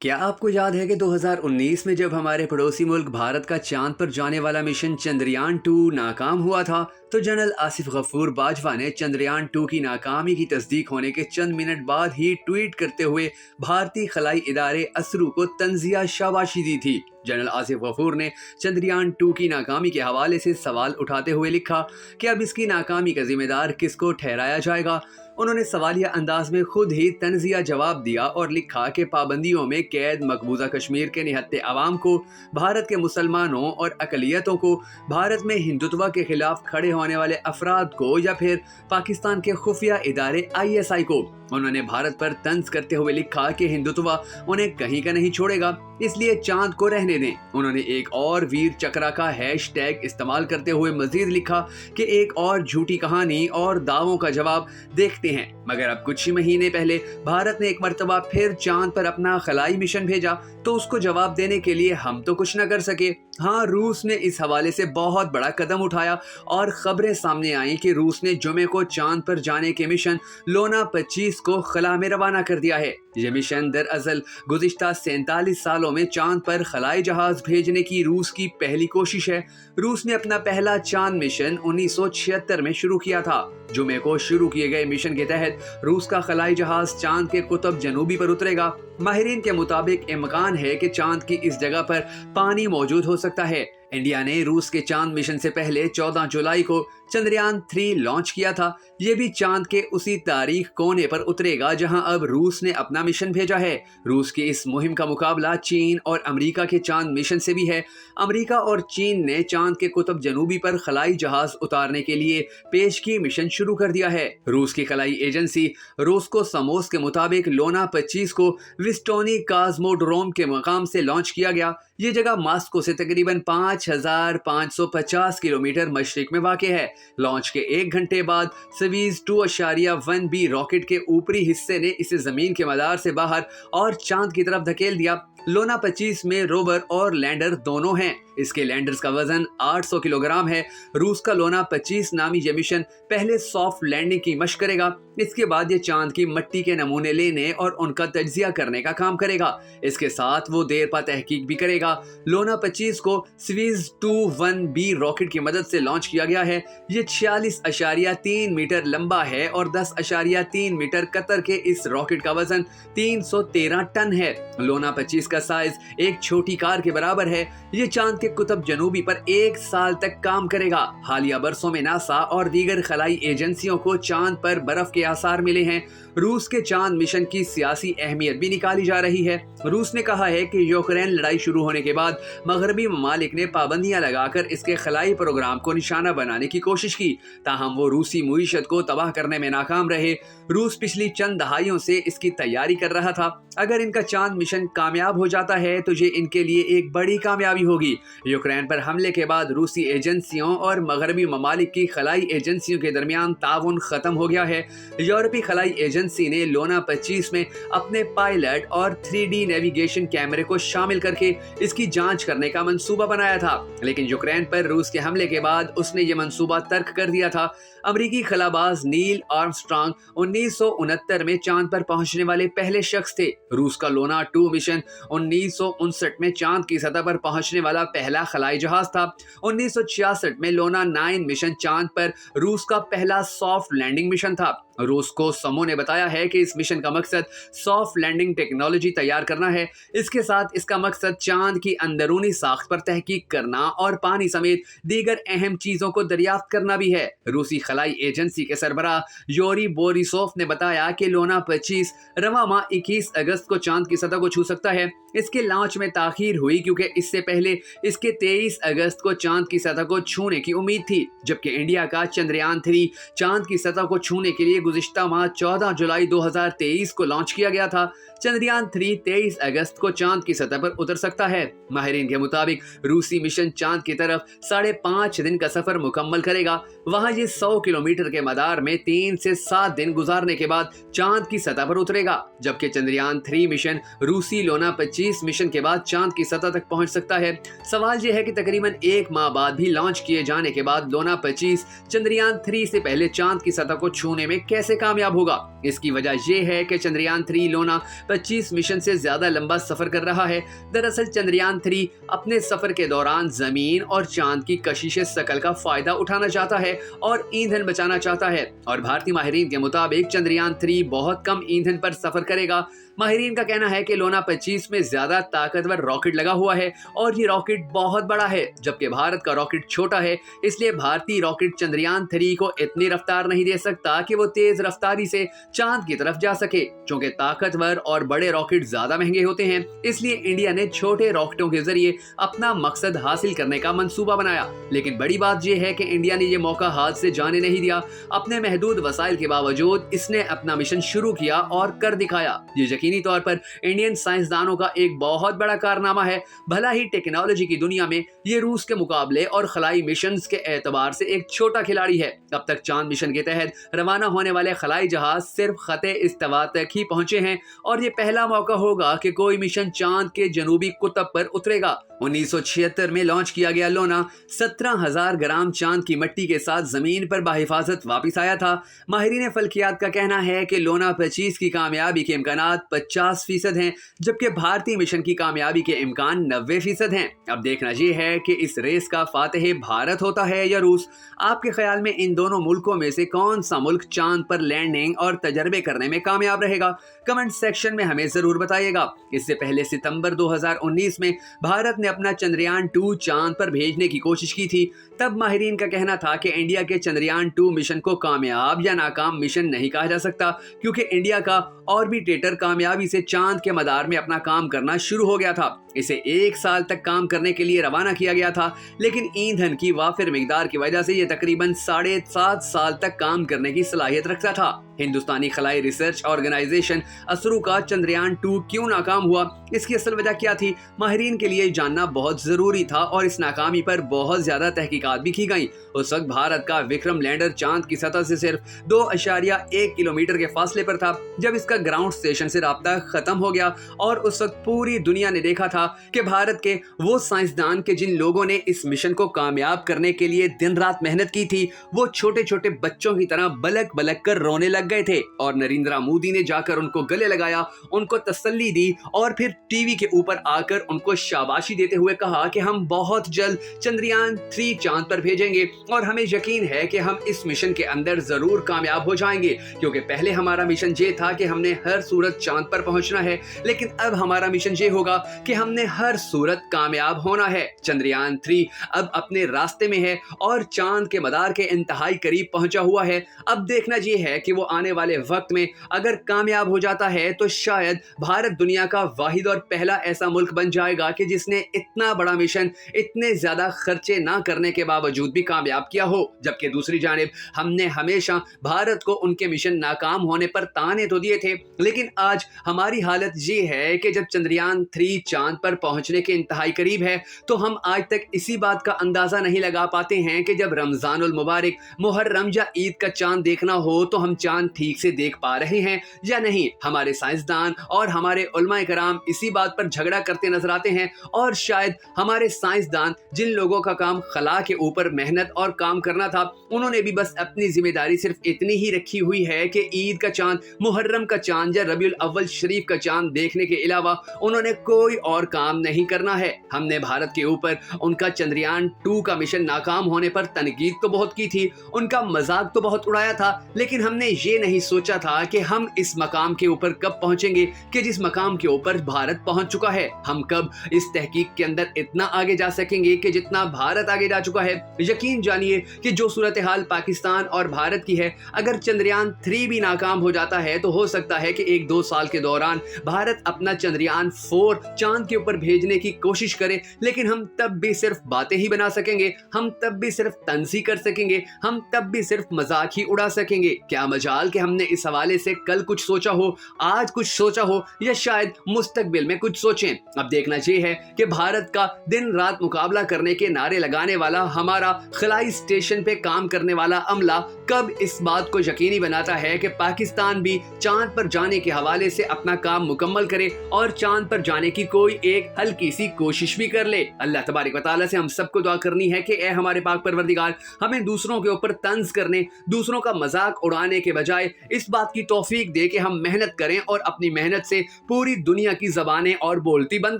क्या आपको याद है कि 2019 में जब हमारे पड़ोसी मुल्क भारत का चांद पर जाने वाला मिशन चंद्रयान 2 नाकाम हुआ था, तो जनरल आसिफ गफूर बाजवा ने चंद्रयान 2 की नाकामी की तस्दीक होने के चंद मिनट बाद ही ट्वीट करते हुए भारतीय खलाई इदारे असरू को तंजिया शाबाशी दी थी। जनरल आसिफ गफूर ने चंद्रयान 2 की नाकामी के हवाले से सवाल उठाते हुए लिखा कि अब इसकी नाकामी का जिम्मेदार किसको ठहराया जाएगा। उन्होंने सवालिया अंदाज में खुद ही तंजिया जवाब दिया और लिखा कि पाबंदियों में कैद मकबूजा कश्मीर के निहत्ते अवाम को, भारत के मुसलमानों और अकलियतों को, भारत में हिंदुत्व के खिलाफ खड़े होने वाले अफराद को या फिर पाकिस्तान के खुफिया इदारे ISI को। उन्होंने भारत पर तंज करते हुए लिखा कि हिंदुत्व उन्हें कहीं का नहीं छोड़ेगा, इसलिए चांद को रहने दें। उन्होंने एक और वीर चक्रा का हैशटैग इस्तेमाल करते हुए मजीद लिखा कि एक और झूठी कहानी और दावों का जवाब देखते हैं। मगर अब कुछ ही महीने पहले भारत ने एक मर्तबा फिर चांद पर अपना खलाई मिशन भेजा, तो उसको जवाब देने के लिए हम तो कुछ न कर सके। हाँ, रूस ने इस हवाले से बहुत बड़ा कदम उठाया और खबरें सामने आई कि रूस ने जुमे को चांद पर जाने के मिशन लोना 25 को खला में रवाना कर दिया है। यह मिशन दरअसल गुज़िश्ता 47 सालों में चांद पर खलाई जहाज भेजने की रूस की पहली कोशिश है। रूस ने अपना पहला चांद मिशन 1976 में शुरू किया था। जुमे को शुरू किए गए मिशन के तहत रूस का खलाई जहाज चांद के कुतुब जनूबी पर उतरेगा। माहिरीन के मुताबिक इम्कान है कि चांद की इस जगह पर पानी मौजूद हो सकता है। इंडिया ने रूस के चांद मिशन से पहले 14 जुलाई को चंद्रयान 3 लॉन्च किया था। ये भी चांद के उसी तारीख कोने पर उतरेगा जहां अब रूस ने अपना मिशन भेजा है। रूस की इस मुहिम का मुकाबला चीन और अमेरिका के चांद मिशन से भी है। अमेरिका और चीन ने चांद के कुतुब जनूबी पर खलाई जहाज उतारने के लिए पेशगी मिशन शुरू कर दिया है। रूस की खलाई एजेंसी रोस्कोसमोस के मुताबिक लोना 25 को विस्टोनी कास्मोड्रोम के मकाम से लॉन्च किया गया। ये जगह मास्को से तकरीबन 5550 किलोमीटर मशरिक में वाक़ है। लॉन्च के 1 घंटे बाद सवीज 2.1B रॉकेट के ऊपरी हिस्से ने इसे जमीन के मदार से बाहर और चांद की तरफ धकेल दिया। लोना 25 में रोवर और लैंडर दोनों हैं। इसके लैंडर्स का वजन 800 किलोग्राम है। रूस का लोना 25 नामी ये मिशन पहले सॉफ्ट लैंडिंग की मशक करेगा। इसके बाद ये चांद की मिट्टी के नमूने लेने और उनका तज्जिया करने का काम करेगा। इसके साथ वो देर पा तहकीक भी करेगा। लोना 25 को स्वीज 21B रॉकेट की मदद से लॉन्च किया गया है। ये 46.3 मीटर लंबा है और 10.3 मीटर कतर के इस रॉकेट का वजन 313 टन है। लोना 25 का साइज एक छोटी कार के बराबर है। ये चांद के कुतुब जनूबी पर 1 साल तक काम करेगा। हालिया बरसों में नासा और दीगर खलाई एजेंसियों को चांद पर बर्फ के आसार मिले हैं। रूस के चांद मिशन की सियासी अहमियत भी निकाली जा रही है। रूस ने कहा है कि यूक्रेन लड़ाई शुरू होने के बाद मगरबी ममालिक ने पाबंदियां लगाकर इसके खलाई प्रोग्राम को निशाना बनाने की कोशिश की, ताहम वो रूसी मुईशत को तबाह करने में नाकाम रहे। रूस पिछली चंद दहाइयों से इसकी तैयारी कर रहा था। अगर इनका चांद मिशन कामयाब हो जाता है तो ये इनके लिए एक बड़ी कामयाबी होगी। यूक्रेन पर हमले के बाद रूसी एजेंसियों और मगरबी ममालिक की खलाई एजेंसियों के दरमियान ताउन खत्म हो गया है। यूरोपीय खलाई एजेंसी ने लोना 25 में अपने पायलट और 3D नेविगेशन कैमरे को शामिल करके इसकी जांच करने का मंसूबा बनाया था, लेकिन यूक्रेन पर रूस के हमले के बाद उसने ये मंसूबा तर्क कर दिया था। अमेरिकी खलाबाज नील आर्मस्ट्रांग 1969 में चांद पर पहुंचने वाले पहले शख्स थे। रूस का लोना 2 मिशन 1959 में चांद की सतह पर पहुंचने वाला पहला खलाई जहाज था। 1966 में लोना 9 मिशन चांद पर रूस का पहला सॉफ्ट लैंडिंग मिशन था। रोस्कोसमो ने बताया है कि इस मिशन का मकसद सॉफ्ट लैंडिंग टेक्नोलॉजी तैयार करना है। इसके साथ इसका मकसद चांद की अंदरूनी साख्त पर तहकीक करना और पानी समेत दीगर अहम चीजों को दरियाफ्त करना भी है। रूसी खलाई एजेंसी के सरबराह योरी बोरिसोव ने बताया कि लोना 25 रवा माह 21 अगस्त को चांद की सतह को छू सकता है। इसके लॉन्च में ताखीर हुई क्योंकि इससे पहले इसके 23 अगस्त को चांद की सतह को छूने की उम्मीद थी, जबकि इंडिया का चंद्रयान 3 चांद की सतह को छूने के लिए गुज़िश्ता माह 14 जुलाई 2023 को लॉन्च किया गया था। चंद्रयान 3 23 अगस्त को चांद की सतह पर उतर सकता है। माहिरीन के मुताबिक रूसी मिशन चांद की तरफ 5.5 दिन का सफर मुकम्मल करेगा। वहां ये 100 किलोमीटर के मदार में 3 से 7 दिन गुजारने के बाद चांद की सतह पर उतरेगा, जबकि चंद्रयान 3 मिशन रूसी लोना 25 मिशन के बाद चांद की सतह तक पहुंच सकता है। सवाल यह है कि तकरीबन 1 माह बाद भी लॉन्च किए जाने के बाद लोना 25 चंद्रयान 3 से पहले चांद की सतह को छूने में कैसे कामयाब होगा। इसकी वजह यह है कि चंद्रयान 3 लोना 25 मिशन से ज्यादा लंबा सफर कर रहा है। दरअसल चंद्रयान 3 अपने सफर के दौरान जमीन और चांद की कशिश शकल का फायदा उठाना चाहता है और ईंधन बचाना चाहता है। और भारतीय माहिरीन के मुताबिक चंद्रयान 3 बहुत कम ईंधन पर सफर करेगा। माहिरीन का कहना है कि लोना 25 में ज्यादा ताकतवर रॉकेट लगा हुआ है और ये रॉकेट बहुत बड़ा है, जबकि भारत का रॉकेट छोटा है। इसलिए भारतीय रॉकेट चंद्रयान 3 को इतनी रफ्तार नहीं दे सकता कि वो तेज रफ्तारी से चांद की तरफ जा सके। चूंकि ताकतवर और बड़े रॉकेट ज्यादा महंगे होते हैं, इसलिए इंडिया ने छोटे रॉकेटों के जरिए अपना मकसद हासिल करने का मंसूबा बनाया। लेकिन बड़ी बात यह है कि इंडिया ने ये मौका हाथ से जाने नहीं दिया। अपने महदूद वसाइल के बावजूद इसने अपना मिशन शुरू किया और कर दिखाया। ये यकीनी तौर पर इंडियन साइंसदानों का एक बहुत बड़ा कारनामा है। भला ही टेक्नोलॉजी की दुनिया में ये रूस के मुकाबले और खलाई मिशंस के एतबार से एक छोटा खिलाड़ी है। अब तक चांद मिशन के तहत रवाना होने वाले खलाई जहाज सिर्फ खते इस्तिवा तक ही पहुंचे हैं और ये पहला मौका होगा कि कोई मिशन चांद के जनूबी कुतब पर उतरेगा। 1976 में लॉन्च किया गया लोना 17,000 ग्राम चांद की मिट्टी के साथ जमीन पर बाहिफाजत वापस आया था। माहिरीन फल्कियात का कहना है कि लोना 25 की कामयाबी के इम्कानात 50% हैं, जबकि भारतीय मिशन की कामयाबी के इम्कान 90% हैं। अब देखना ये है कि इस रेस का फातिह भारत होता है या रूस। आपके ख्याल में इन दोनों मुल्कों में से कौन सा मुल्क चांद पर लैंडिंग और तजर्बे करने में कामयाब रहेगा? कमेंट सेक्शन में हमें जरूर बताइएगा। इससे पहले सितंबर 2019 में भारत ने अपना चंद्रयान 2 चांद पर भेजने की कोशिश की थी। तब माहिरीन का कहना था कि इंडिया के चंद्रयान 2 मिशन को कामयाब या नाकाम मिशन नहीं कहा जा सकता, क्योंकि इंडिया का ऑर्बिटेटर कामयाबी से चांद के मदार में अपना काम करना शुरू हो गया था। इसे 1 साल तक काम करने के लिए रवाना किया गया था, लेकिन ईंधन की वाफिर मिकदार की वजह से यह तकरीबन 7.5 साल तक काम करने की सलाहियत रखता था। हिंदुस्तानी खलाई रिसर्च ऑर्गेनाइजेशन असरू का चंद्रयान 2 क्यों नाकाम हुआ, इसकी असल वजह क्या थी, माहिरीन के लिए जानना बहुत जरूरी था और इस नाकामी पर बहुत ज्यादा तहकीकात भी की गई। उस वक्त भारत का विक्रम लैंडर चांद की सतह से सिर्फ 2.1 किलोमीटर के फासले पर था जब इसका ग्राउंड स्टेशन से राब्ता खत्म हो गया। और उस वक्त पूरी दुनिया ने देखा था कि भारत के वो साइंसदान के जिन लोगों ने इस मिशन को कामयाब करने के लिए दिन रात मेहनत की थी, वो छोटे छोटे बच्चों की तरह बलक बलक कर रोने लग गए थे। और नरेंद्र मोदी ने जाकर उनको गले लगाया, उनको तसल्ली दी और फिर टीवी के ऊपर आकर उनको शाबाशी देते हुए कहा कि हम बहुत जल्द चंद्रयान 3 चांद पर भेजेंगे और हमें यकीन है कि हम इस मिशन के अंदर जरूर कामयाब हो जाएंगे, क्योंकि पहले हमारा मिशन ये था कि हमने हर सूरत चांद पर पहुंचना है, लेकिन अब हमारा मिशन ये होगा कि हमने हर सूरत कामयाब होना है। चंद्रयान 3 अब अपने रास्ते में है और चांद के मदार के इंतहाई करीब पहुंचा हुआ है। अब देखना ये है कि वो आने वाले वक्त में अगर कामयाब हो जाता है तो शायद भारत दुनिया का वाहिद और पहला ऐसा मुल्क बन जाएगा कि जिसने इतना बड़ा मिशन इतने ज्यादा खर्चे ना करने के बावजूद भी कामयाब किया हो। जबकि दूसरी जानिब हमने हमेशा भारत को उनके मिशन नाकाम होने पर ताने तो दिए थे, लेकिन आज हमारी हालत ये है कि जब चंद्रयान 3 चांद पर पहुंचने के इंतहाई करीब है तो हम आज तक इसी बात का अंदाजा नहीं लगा पाते हैं कि जब रमजानुल मुबारक, मुहर्रम या ईद का चांद देखना हो तो हम चांद ठीक से देख पा रहे हैं या नहीं। हमारे साइंसदान और हमारे उलमाए कराम इसी बात पर झगड़ा करते नजर आते हैं और शायद हमारे साइंसदान जिन लोगों का काम खला के ऊपर मेहनत और काम करना था, उन्होंने भी बस अपनी जिम्मेदारी सिर्फ इतनी ही रखी हुई है कि ईद का चांद, मुहर्रम का चांद या रबीउल अव्वल शरीफ का चांद देखने के अलावा उन्होंने कोई और काम नहीं करना है। हमने भारत के ऊपर उनका चंद्रयान 2 का मिशन नाकाम होने पर तनकीद तो बहुत की थी, उनका मजाक तो बहुत उड़ाया था, लेकिन हमने ये नहीं सोचा था कि हम इस मकाम के ऊपर कब पहुंचेंगे कि जिस मकाम के ऊपर भारत पहुंच चुका है। हम कब इस तहकीक के अंदर इतना आगे जा सकेंगे कि जितना भारत आगे जा चुका है। यकीन जानिए कि जो सूरत हाल पाकिस्तान और भारत की है, अगर चंद्रयान 3 भी नाकाम हो जाता है तो हो सकता है कि 1-2 साल के दौरान भारत अपना चंद्रयान 4 चांद के ऊपर भेजने की कोशिश करे, लेकिन हम तब भी सिर्फ बातें ही बना सकेंगे, हम तब भी सिर्फ तंजी कर सकेंगे, हम तब भी सिर्फ मजाक ही उड़ा सकेंगे। क्या मजाल कि हमने इस हवाले से कल कुछ सोचा हो, आज कुछ सोचा हो या शायद मुस्तकबिल में कुछ सोचें। अब देखना ये है कि भारत का दिन रात मुकाबला करने के नारे लगाने वाला हमारा खलाई स्टेशन पे काम करने वाला अमला کب اس بات کو یقینی بناتا ہے کہ پاکستان بھی چاند پر جانے کے حوالے سے اپنا کام مکمل کرے اور چاند پر جانے کی کوئی ایک ہلکی سی کوشش بھی کر لے۔ اللہ تبارک و تعالیٰ سے ہم سب کو دعا کرنی ہے کہ اے ہمارے پاک پروردگار، ہمیں دوسروں کے اوپر طنز کرنے، دوسروں کا مذاق اڑانے کے بجائے اس بات کی توفیق دے کہ ہم محنت کریں اور اپنی محنت سے پوری دنیا کی زبانیں اور بولتی بند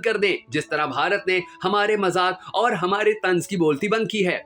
کر دیں، جس طرح بھارت نے ہمارے مذاق اور ہمارے طنز کی بولتی بند کی ہے۔